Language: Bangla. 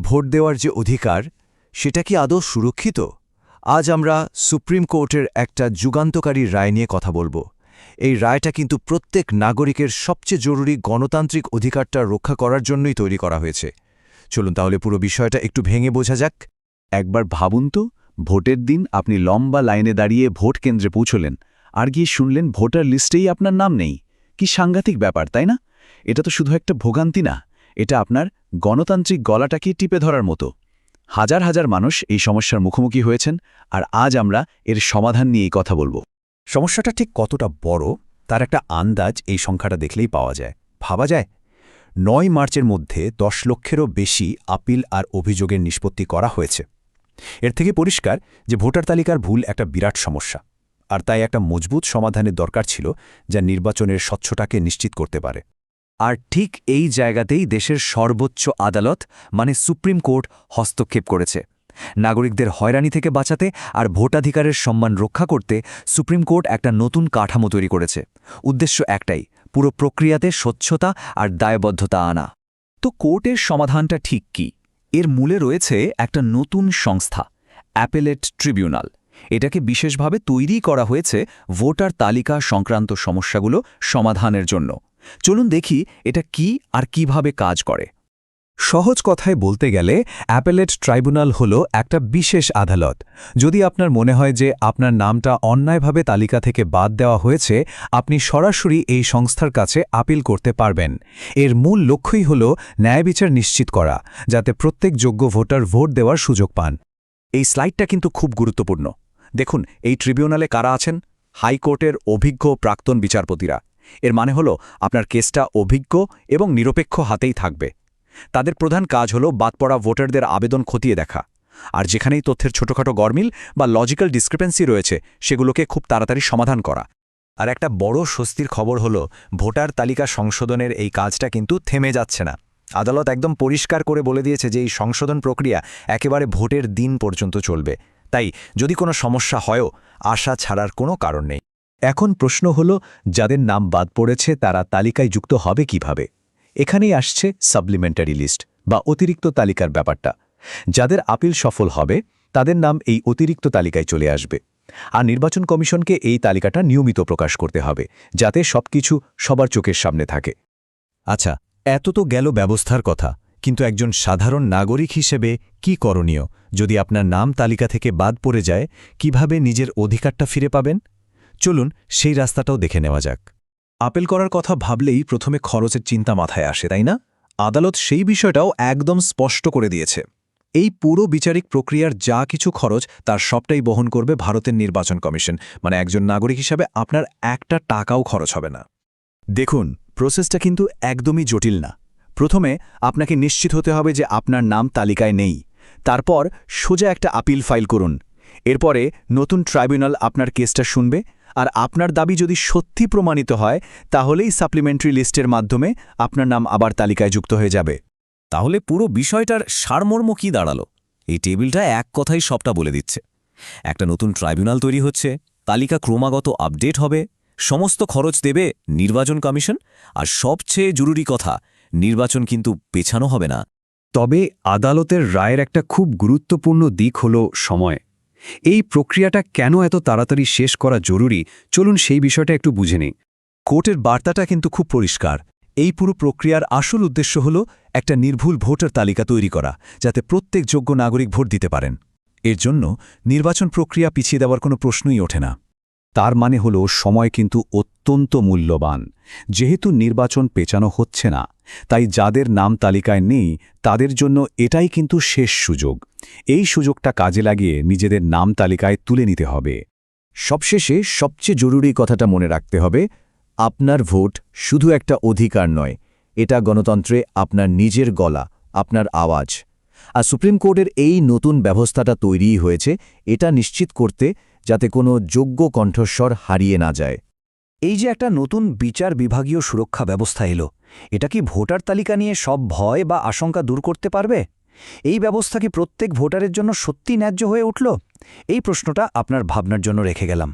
ভোট দেওয়ার যে অধিকার সেটা কি আদৌ সুরক্ষিত? আজ আমরা সুপ্রিম কোর্টের একটা যুগান্তকারী রায় নিয়ে কথা বলবো। এই রায়টা কিন্তু প্রত্যেক নাগরিকের সবচেয়ে জরুরি গণতান্ত্রিক অধিকারটা রক্ষা করার জন্যই তৈরি করা হয়েছে। চলুন তাহলে পুরো বিষয়টা একটু ভেঙে বোঝা যাক। একবার ভাবুন তো, ভোটের দিন আপনি লম্বা লাইনে দাঁড়িয়ে ভোট কেন্দ্রে পৌঁছলেন, আর গিয়ে শুনলেন ভোটার লিস্টেই আপনার নাম নেই। কি সাংঘাতিক ব্যাপার, তাই না? এটা তো শুধু একটা ভোগান্তি না, এটা আপনার গণতান্ত্রিক গলাটাকে টিপে ধরার মতো। হাজার হাজার মানুষ এই সমস্যার মুখোমুখি হয়েছেন, আর আজ আমরা এর সমাধান নিয়েই কথা বলবো। সমস্যাটা ঠিক কতটা বড় তার একটা আন্দাজ এই সংখ্যাটা দেখলেই পাওয়া যায়। ভাবা যায় ৯ মার্চের মধ্যে ১০ লক্ষেরও বেশি আপিল আর অভিযোগের নিষ্পত্তি করা হয়েছে। এর থেকে পরিষ্কার যে ভোটার তালিকার ভুল একটা বিরাট সমস্যা, আর তাই একটা মজবুত সমাধানের দরকার ছিল যা নির্বাচনের স্বচ্ছতাকে নিশ্চিত করতে পারে। আর ঠিক এই জায়গাতেই দেশের সর্বোচ্চ আদালত মানে সুপ্রিম কোর্ট হস্তক্ষেপ করেছে। নাগরিকদের হয়রানি থেকে বাঁচাতে আর ভোটাধিকারের সম্মান রক্ষা করতে সুপ্রিম কোর্ট একটা নতুন কাঠামো তৈরি করেছে। উদ্দেশ্য একটাই, পুরো প্রক্রিয়াতে স্বচ্ছতা আর দায়বদ্ধতা আনা। তো কোর্টের সমাধানটা ঠিক কি? এর মূলে রয়েছে একটা নতুন সংস্থা, অ্যাপেলেট ট্রিবিউনাল। এটাকে বিশেষভাবে তৈরি করা হয়েছে ভোটার তালিকা সংক্রান্ত সমস্যাগুলো সমাধানের জন্য। চলুন দেখি এটা কি আর কিভাবে কাজ করে। সহজ কথায় বলতে গেলে অ্যাপেলেট ট্রাইব্যুনাল হল একটা বিশেষ আদালত। যদি আপনার মনে হয় যে আপনার নামটা অন্যায়ভাবে তালিকা থেকে বাদ দেওয়া হয়েছে, আপনি সরাসরি এই সংস্থার কাছে আপিল করতে পারবেন। এর মূল লক্ষ্যই হল ন্যায়বিচার নিশ্চিত করা, যাতে প্রত্যেক যোগ্য ভোটার ভোট দেওয়ার সুযোগ পান। এই স্লাইডটা কিন্তু খুব গুরুত্বপূর্ণ। দেখুন, এই ট্রিবিউনালে কারা আছেন? হাইকোর্টের অভিজ্ঞ প্রাক্তন বিচারপতিরা। এর মানে হল আপনার কেসটা অভিজ্ঞ এবং নিরপেক্ষ হাতেই থাকবে। তাদের প্রধান কাজ হল বাদপড়া ভোটারদের আবেদন খতিয়ে দেখা, আর যেখানেই তথ্যের ছোটখাটো গরমিল বা লজিক্যাল ডিসক্রিপেন্সি রয়েছে সেগুলোকে খুব তাড়াতাড়ি সমাধান করা। আর একটা বড় স্বস্তির খবর হল ভোটার তালিকা সংশোধনের এই কাজটা কিন্তু থেমে যাচ্ছে না। আদালত একদম পরিষ্কার করে বলে দিয়েছে যে এই সংশোধন প্রক্রিয়া একেবারে ভোটের দিন পর্যন্ত চলবে। তাই যদি কোনো সমস্যা হয়ও, আশা ছাড়ার কোনো কারণ নেই। এখন প্রশ্ন হল, যাদের নাম বাদ পড়েছে তারা তালিকায় যুক্ত হবে কিভাবে? এখানেই আসছে সাপ্লিমেন্টারি লিস্ট বা অতিরিক্ত তালিকার ব্যাপারটা। যাদের আপিল সফল হবে তাদের নাম এই অতিরিক্ত তালিকায় চলে আসবে, আর নির্বাচন কমিশনকে এই তালিকাটা নিয়মিত প্রকাশ করতে হবে, যাতে সবকিছু সবার চোখের সামনে থাকে। আচ্ছা, এত তো গেল ব্যবস্থার কথা, কিন্তু একজন সাধারণ নাগরিক হিসেবে কি করণীয়? যদি আপনার নাম তালিকা থেকে বাদ পড়ে যায়, কিভাবে নিজের অধিকারটা ফিরে পাবেন? চলুন সেই রাস্তাটাও দেখে নেওয়া যাক। আপিল করার কথা ভাবলেই প্রথমে খরচের চিন্তা মাথায় আসে, তাই না? আদালত সেই বিষয়টাও একদম স্পষ্ট করে দিয়েছে। এই পুরো বিচারিক প্রক্রিয়ার যা কিছু খরচ তার সবটাই বহন করবে ভারতের নির্বাচন কমিশন। মানে একজন নাগরিক হিসাবে আপনার একটা টাকাও খরচ হবে না। দেখুন, প্রসেসটা কিন্তু একদমই জটিল না। প্রথমে আপনাকে নিশ্চিত হতে হবে যে আপনার নাম তালিকায় নেই। তারপর সোজা একটা আপিল ফাইল করুন। এরপরে নতুন ট্রাইব্যুনাল আপনার কেসটা শুনবে, আর আপনার দাবি যদি সত্যি প্রমাণিত হয় তাহলেই সাপ্লিমেন্টারি লিস্টের মাধ্যমে আপনার নাম আবার তালিকায় যুক্ত হয়ে যাবে। তাহলে পুরো বিষয়টার সারমর্ম কি দাঁড়ালো? এই টেবিলটা এক কথাই সবটা বলে দিচ্ছে। একটা নতুন ট্রাইব্যুনাল তৈরি হচ্ছে, তালিকা ক্রমাগত আপডেট হবে, সমস্ত খরচ দেবে নির্বাচন কমিশন, আর সবচেয়ে জরুরি কথা, নির্বাচন কিন্তু পেছানো হবে না। তবে আদালতের রায়ের একটা খুব গুরুত্বপূর্ণ দিক হল সময়। এই প্রক্রিয়াটা কেন এত তাড়াতাড়ি শেষ করা জরুরি, চলুন সেই বিষয়টা একটু বুঝে নিই। কোর্টের বার্তাটা কিন্তু খুব পরিষ্কার। এই পুরো প্রক্রিয়ার আসল উদ্দেশ্য হল একটা নির্ভুল ভোটার তালিকা তৈরি করা, যাতে প্রত্যেক যোগ্য নাগরিক ভোট দিতে পারেন। এর জন্য নির্বাচন প্রক্রিয়া পিছিয়ে দেওয়ার কোনো প্রশ্নই ওঠে না। তার মানে হল সময় কিন্তু অত্যন্ত মূল্যবান। যেহেতু নির্বাচন পেছানো হচ্ছে না, তাই যাদের নাম তালিকায় নেই তাদের জন্য এটাই কিন্তু শেষ সুযোগ। এই সুযোগটা কাজে লাগিয়ে নিজেদের নাম তালিকায় তুলে নিতে হবে। সবশেষে সবচেয়ে জরুরি কথাটা মনে রাখতে হবে, আপনার ভোট শুধু একটা অধিকার নয়, এটা গণতন্ত্রে আপনার নিজের গলা, আপনার আওয়াজ। আর সুপ্রিম কোর্টের এই নতুন ব্যবস্থাটা তৈরি হয়েছে এটা নিশ্চিত করতে, যাতে কোনো যোগ্য কণ্ঠস্বর হারিয়ে না যায়। এই যে একটা নতুন বিচার বিভাগীয় সুরক্ষা ব্যবস্থা এলো, এটা কি ভোটার তালিকা নিয়ে সব ভয় বা আশঙ্কা দূর করতে পারবে? এই ব্যবস্থা কি প্রত্যেক ভোটারের জন্য সত্যি ন্যায্য হয়ে উঠল? এই প্রশ্নটা আপনার ভাবনার জন্য রেখে গেলাম।